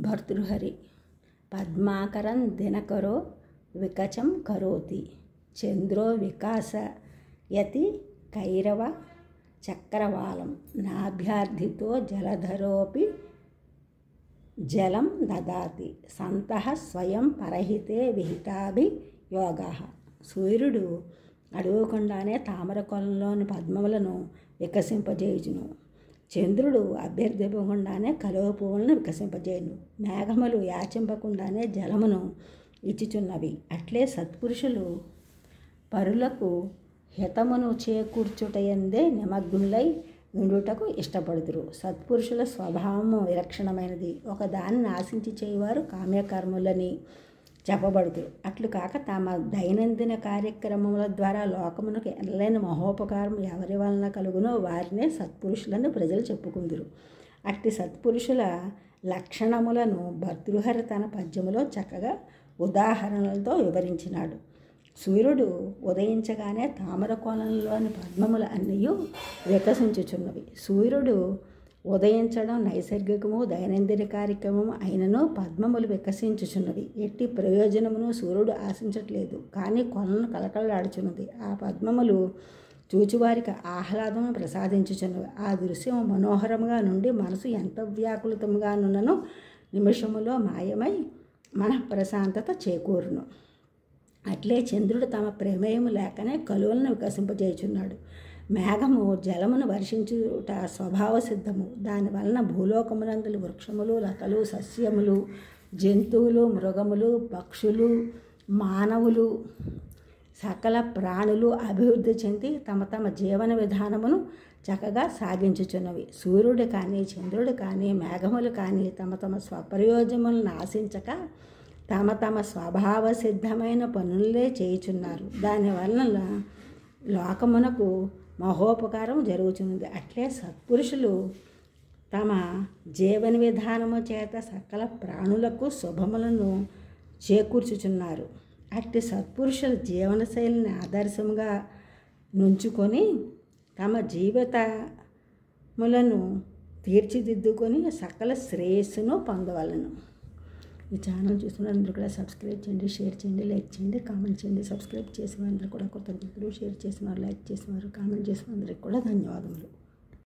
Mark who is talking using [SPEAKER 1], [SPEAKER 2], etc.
[SPEAKER 1] భర్తృహరి. పద్మాకరం దినకరో వికచం కరోతి చంద్రో వికాసయతి కైరవ చక్రవాలం నాభ్యర్థితో జలధరోపి జలం దదాతి సంతః స్వయం పరహితే విహితాభియోగాః. సూర్యుడు అడుగుకుండానే తామర కొలంలోని పద్మములను వికసింపజేయుచును. చంద్రుడు అభ్యర్థింపకుండానే కలువ పువ్వులను వికసింపజేయును. మేఘములు యాచింపకుండానే జలమును ఇచ్చుచున్నవి. అట్లే సత్పురుషులు పరులకు హితమును చేకూర్చుటయందే నిమగ్నులై ఉండుటకు ఇష్టపడుతురు. సత్పురుషుల స్వభావము విలక్షణమైనది. ఒకదానిని ఆశించి చేయవారు కామ్యకర్ములని చెప్పబడుతురు. అట్లు కాక తమ దైనందిన కార్యక్రమముల ద్వారా లోకమునకు ఎనలేని మహోపకారం ఎవరి వలన కలుగునో వారినే సత్పురుషులను ప్రజలు చెప్పుకుందురు. అట్టి సత్పురుషుల లక్షణములను భర్తృహరి తన పద్యములో చక్కగా ఉదాహరణలతో వివరించినాడు. సూర్యుడు ఉదయించగానే తామర కోలంలోని పద్మములు అన్నీ వికసించుచున్నవి. సూర్యుడు ఉదయించడం నైసర్గికము దైనందిన కార్యక్రమము అయినను పద్మములు వికసించుచున్నవి. ఎట్టి ప్రయోజనమును సూర్యుడు ఆశించట్లేదు, కానీ కొలను కలకలలాడుచున్నది. ఆ పద్మములు చూచువారికి ఆహ్లాదము ప్రసాదించుచున్నవి. ఆ దృశ్యం మనోహరంగా నుండి మనసు ఎంత వ్యాకులితంగా నున్నను నిమిషములో మాయమై మనఃప్రశాంతత చేకూరును. అట్లే చంద్రుడు తమ ప్రమేయము లేకనే కలువలను వికసింపజేయుచున్నాడు. మేఘము జలమును వర్షించుట స్వభావ సిద్ధము. దానివలన భూలోకమునందులు వృక్షములు లతలు సస్యములు జంతువులు మృగములు పక్షులు మానవులు సకల ప్రాణులు అభివృద్ధి చెంది తమ తమ జీవన విధానమును చక్కగా సాగించుచున్నవి. సూర్యుడు కానీ చంద్రుడు కానీ మేఘములు కానీ తమ తమ స్వప్రయోజనములను ఆశించక తమ తమ స్వభావ సిద్ధమైన పనులే చేయుచున్నారు. దానివలన లోకమునకు మహోపకారం జరుగుతున్నది. అట్లే సత్పురుషులు తమ జీవన విధానము చేత సకల ప్రాణులకు శుభములను చేకూర్చుచున్నారు. అట్టి సత్పురుషుల జీవనశైలిని ఆదర్శంగా నుంచుకొని తమ జీవితములను తీర్చిదిద్దుకొని సకల శ్రేయస్సును పొందవలను. ఈ ఛానల్ చూస్తున్న అందరూ కూడా సబ్స్క్రైబ్ చేయండి, షేర్ చేయండి, లైక్ చేయండి, కామెంట్ చేయండి. సబ్స్క్రైబ్ చేసిన అందరూ కూడా కృతజ్ఞతలు, షేర్ చేసిన వారు, లైక్ చేసిన వారు, కామెంట్ చేసిన అందరికీ కూడా ధన్యవాదములు.